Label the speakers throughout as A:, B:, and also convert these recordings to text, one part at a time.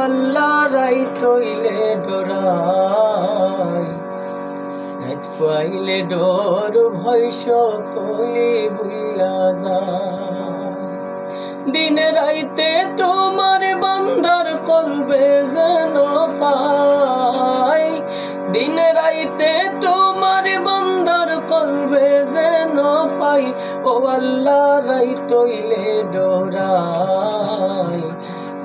A: আল্লাহ রাইত হইলে ডরাই, রাত পাইলে ডর ভয় সকলে ভুইলা যায়। দিন রাইতে তোমার বান্দার কলবে যেন পাই, দিন রাইতে তোমার বান্দার কলবে যেন পাই। ও আল্লাহ রাইত হইলে ডরাই,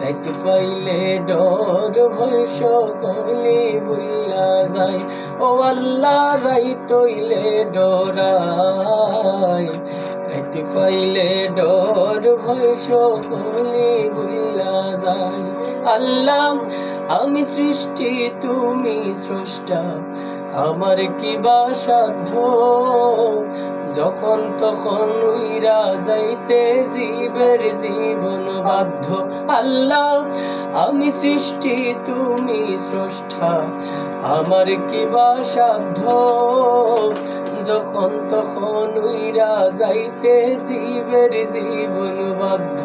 A: রাত পাইলে ডর ভয় সকলে ভুইলা যায়। ও আল্লাহ রাইত হইলে ডরাই, রাত পাইলে ডর ভয় সকলে ভুইলা যায়। আল্লাহ আমি সৃষ্টি তুমি স্রষ্টা, আমার কি বা সাধ্য, যখন তখন উইরা যাইতে জীবের জীবন বাধ্য। আল্লাহ আমি সৃষ্টি তুমি স্রষ্টা, আমার কি বা সাধ্য, যখন তখন উইরা যাইতে জীবের জীবন বাধ্য।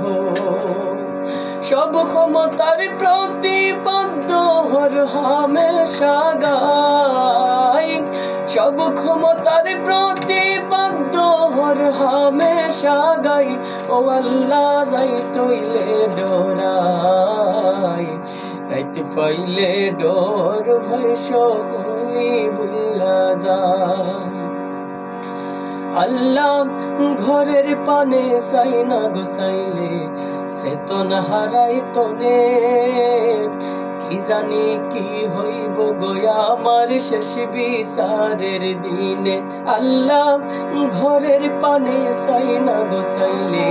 A: সব ক্ষমতার প্রতিপাদ্য হর হামেশা গাই, সব ক্ষমতার প্রতিপাদ্য হর হামেশা গাই। ও আল্লাহ রাইত হইলে ডরাই, রাত পাইলে ডর ভয় সকলে ভুইলা যায়। আল্লাহ ঘরের পানে চাই না গোসাইলে চেতন হারাই তনে, কি জানি কি হইব গয়া আমার শেষ বিচারের দিনে। আল্লাহ ঘরের পানে চাই না গোসাইলে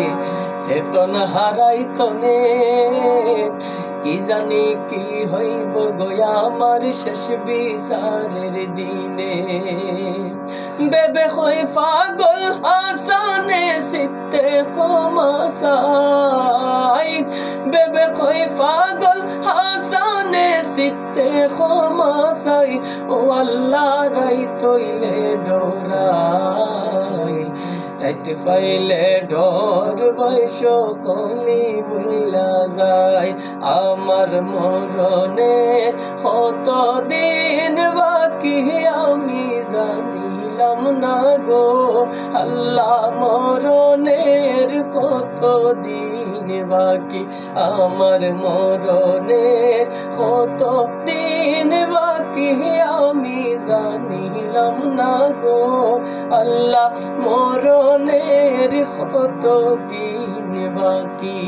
A: চেতন হারাই তনে, কি জানি কি হইব গয়া আমার শেষ বিচারের দিনে। বেবে হই পাগল হাসানে সিতে ক্ষমা চাই, বেবে হই পাগল হাসানে সিতে ক্ষমা চাই। ও আল্লাহ রাইত হইলে ডরাই, রাত পাইলে ডর ভয় সকলে ভুইলা যায়। আমার মরণে কত দিন বাকি আমি জানিলাম না গো, আল্লাহ মরণের কত দিন বাকি, আমার মরণের কত দিন বাকি আমি জানিলাম না গো, আল্লাহ মরণের কত দিন বাকি।